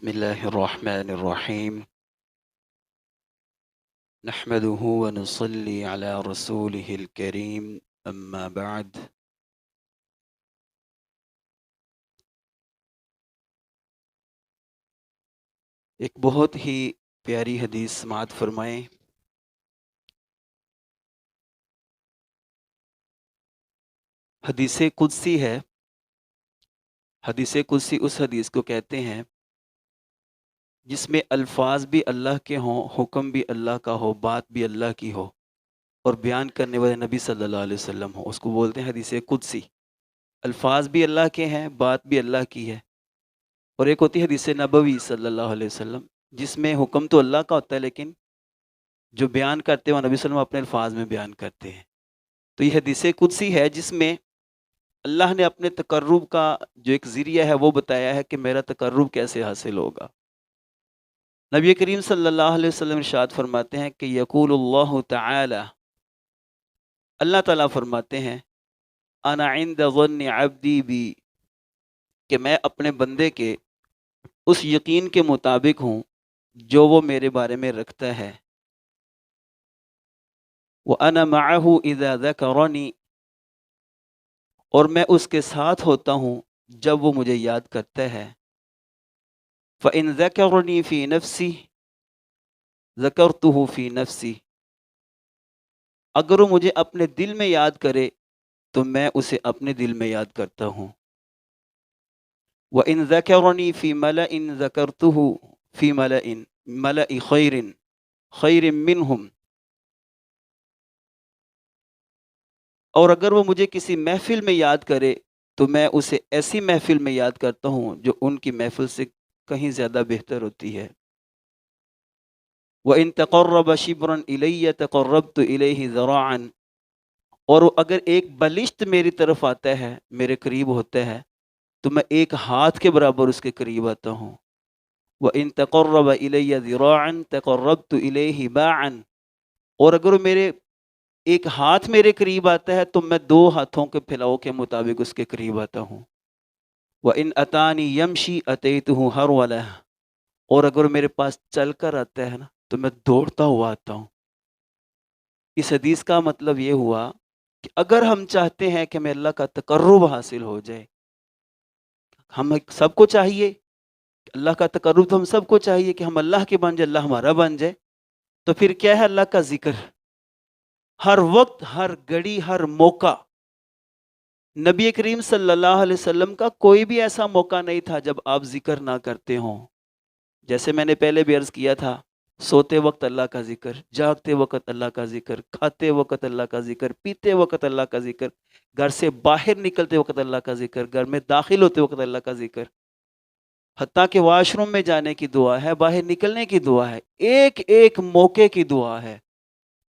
بسم الله الرحمن الرحيم نحمده ونصلي على رسوله الكريم أما بعد ایک بہت ہی پیاری حدیث سماعت فرمائیں۔ حدیث قدسی ہے۔ حدیث قدسی اس حدیث کو کہتے ہیں جس میں الفاظ بھی اللہ کے ہوں، حکم بھی اللہ کا ہو، بات بھی اللہ کی ہو اور بیان کرنے والے نبی صلی اللہ علیہ وسلم ہو، اس کو بولتے ہیں حدیث قدسی۔ الفاظ بھی اللہ کے ہیں، بات بھی اللہ کی ہے۔ اور ایک ہوتی ہے حدیث نبوی صلی اللہ علیہ وسلم، جس میں حکم تو اللہ کا ہوتا ہے لیکن جو بیان کرتے ہیں وہ نبی صلی اللہ علیہ وسلم اپنے الفاظ میں بیان کرتے ہیں۔ تو یہ حدیث قدسی ہے جس میں اللہ نے اپنے تقرب کا جو ایک ذریعہ ہے وہ بتایا ہے کہ میرا تقرب کیسے حاصل ہوگا۔ نبی کریم صلی اللہ علیہ وسلم ارشاد فرماتے ہیں کہ یقول اللہ تعالی، اللہ تعالیٰ فرماتے ہیں انا عند ظن عبدی بی، کہ میں اپنے بندے کے اس یقین کے مطابق ہوں جو وہ میرے بارے میں رکھتا ہے۔ وَأَنَا مَعَهُ إِذَا ذَكَرَنِي، اور میں اس کے ساتھ ہوتا ہوں جب وہ مجھے یاد کرتا ہے۔ فَإِن ذَكَرَنِي فِي نَفْسِي ذَكَرْتُهُ فِي نَفْسِي، اگر وہ مجھے اپنے دل میں یاد کرے تو میں اسے اپنے دل میں یاد کرتا ہوں۔ وَإِن ذَكَرَنِي فِي مَلَئٍ ذَكَرْتُهُ فِي مَلَئِ خَيْرٍ مِّنْهُمْ، اور اگر وہ مجھے کسی محفل میں یاد کرے تو میں اسے ایسی محفل میں یاد کرتا ہوں جو ان کی محفل سے کہیں زیادہ بہتر ہوتی ہے۔ وَإِن تَقَرَّبَ شِبْرًا إِلَيَّ تَقَرَّبْتُ إِلَيْهِ ذَرَاعًا، اور اگر ایک بلشت میری طرف آتا ہے، میرے قریب ہوتا ہے، تو میں ایک ہاتھ کے برابر اس کے قریب آتا ہوں۔ وَإِن تَقَرَّبَ إِلَيَّ ذِرَاعًا تَقَرَّبْتُ إِلَيْهِ بَاعًا، اور اگر میرے ایک ہاتھ میرے قریب آتا ہے تو میں دو ہاتھوں کے پھیلاؤ کے مطابق اس کے قریب آتا ہوں۔ وَإِنْ أَتَانِي يَمْشِي أَتَيْتُهُ هَرْوَلَةً، اور اگر میرے پاس چل کر آتا ہے نا تو میں دوڑتا ہوا آتا ہوں۔ اس حدیث کا مطلب یہ ہوا کہ اگر ہم چاہتے ہیں کہ ہمیں اللہ کا تقرب حاصل ہو جائے، ہم سب کو چاہیے اللہ کا تقرب، تو ہم سب کو چاہیے کہ ہم اللہ کے بن جائے، اللہ ہمارا بن جائے، تو پھر کیا ہے؟ اللہ کا ذکر ہر وقت، ہر گھڑی، ہر موقع۔ نبی کریم صلی اللہ علیہ وسلم کا کوئی بھی ایسا موقع نہیں تھا جب آپ ذکر نہ کرتے ہوں۔ جیسے میں نے پہلے بھی عرض کیا تھا، سوتے وقت اللہ کا ذکر، جاگتے وقت اللہ کا ذکر، کھاتے وقت اللہ کا ذکر، پیتے وقت اللہ کا ذکر، گھر سے باہر نکلتے وقت اللہ کا ذکر، گھر میں داخل ہوتے وقت اللہ کا ذکر، حتیٰ کہ واش روم میں جانے کی دعا ہے، باہر نکلنے کی دعا ہے، ایک ایک موقع کی دعا ہے۔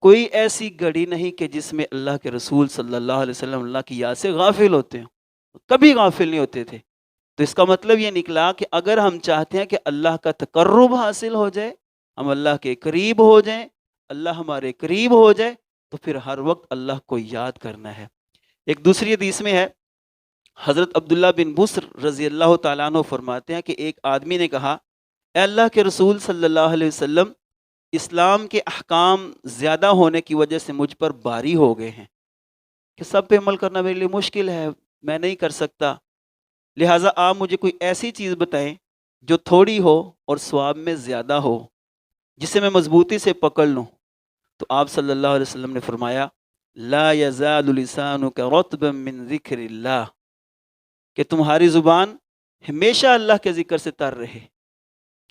کوئی ایسی گھڑی نہیں کہ جس میں اللہ کے رسول صلی اللہ علیہ وسلم اللہ کی یاد سے غافل ہوتے ہیں، کبھی غافل نہیں ہوتے تھے۔ تو اس کا مطلب یہ نکلا کہ اگر ہم چاہتے ہیں کہ اللہ کا تقرب حاصل ہو جائے، ہم اللہ کے قریب ہو جائیں، اللہ ہمارے قریب ہو جائے، تو پھر ہر وقت اللہ کو یاد کرنا ہے۔ ایک دوسری حدیث میں ہے، حضرت عبداللہ بن بسر رضی اللہ تعالیٰ عنہ فرماتے ہیں کہ ایک آدمی نے کہا، اے اللہ کے رسول صلی اللہ علیہ وسلم، اسلام کے احکام زیادہ ہونے کی وجہ سے مجھ پر باری ہو گئے ہیں کہ سب پہ عمل کرنا میرے لیے مشکل ہے، میں نہیں کر سکتا، لہٰذا آپ مجھے کوئی ایسی چیز بتائیں جو تھوڑی ہو اور ثواب میں زیادہ ہو، جسے میں مضبوطی سے پکڑ لوں۔ تو آپ صلی اللہ علیہ وسلم نے فرمایا، لا یزال لسانک رطبا من ذکر اللہ، کہ تمہاری زبان ہمیشہ اللہ کے ذکر سے تر رہے۔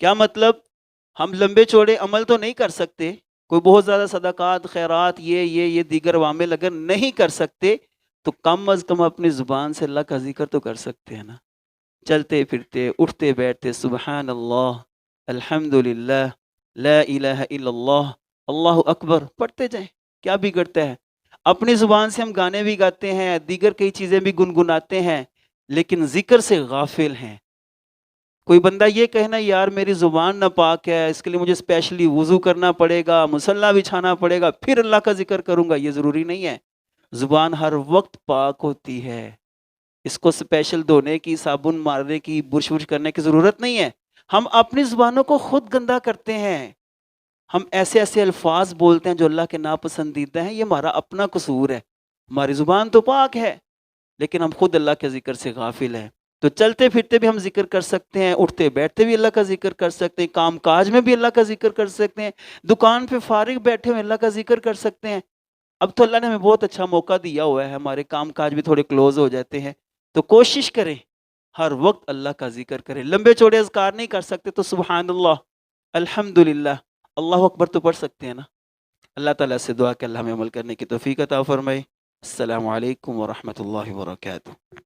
کیا مطلب؟ ہم لمبے چوڑے عمل تو نہیں کر سکتے، کوئی بہت زیادہ صدقات، خیرات، یہ دیگر عوامل اگر نہیں کر سکتے تو کم از کم اپنی زبان سے اللہ کا ذکر تو کر سکتے ہیں نا۔ چلتے پھرتے، اٹھتے بیٹھتے سبحان اللہ، الحمدللہ، لا الہ الا اللہ، اللہ اکبر پڑھتے جائیں، کیا بگڑتا ہے؟ اپنی زبان سے ہم گانے بھی گاتے ہیں، دیگر کئی چیزیں بھی گنگناتے ہیں، لیکن ذکر سے غافل ہیں۔ کوئی بندہ یہ کہنا یار میری زبان ناپاک ہے، اس کے لیے مجھے اسپیشلی وضو کرنا پڑے گا، مصلی بچھانا پڑے گا، پھر اللہ کا ذکر کروں گا، یہ ضروری نہیں ہے۔ زبان ہر وقت پاک ہوتی ہے، اس کو اسپیشل دھونے کی، صابن مارنے کی، برش ورش کرنے کی ضرورت نہیں ہے۔ ہم اپنی زبانوں کو خود گندا کرتے ہیں، ہم ایسے ایسے الفاظ بولتے ہیں جو اللہ کے ناپسندیدہ ہیں، یہ ہمارا اپنا قصور ہے۔ ہماری زبان تو پاک ہے لیکن ہم خود اللہ کے ذکر سے غافل ہیں۔ تو چلتے پھرتے بھی ہم ذکر کر سکتے ہیں، اٹھتے بیٹھتے بھی اللہ کا ذکر کر سکتے ہیں، کام کاج میں بھی اللہ کا ذکر کر سکتے ہیں، دکان پہ فارغ بیٹھے ہوئے اللہ کا ذکر کر سکتے ہیں۔ اب تو اللہ نے ہمیں بہت اچھا موقع دیا ہوا ہے، ہمارے کام کاج بھی تھوڑے کلوز ہو جاتے ہیں، تو کوشش کریں ہر وقت اللہ کا ذکر کریں۔ لمبے چوڑے اذکار نہیں کر سکتے تو سبحان اللہ، الحمدللہ، اللہ اکبر تو پڑھ سکتے ہیں نا۔ اللہ تعالیٰ سے دعا کہ اللہ ہمیں عمل کرنے کی توفیق عطا فرمائے۔ السلام علیکم ورحمۃ اللہ وبرکاتہ۔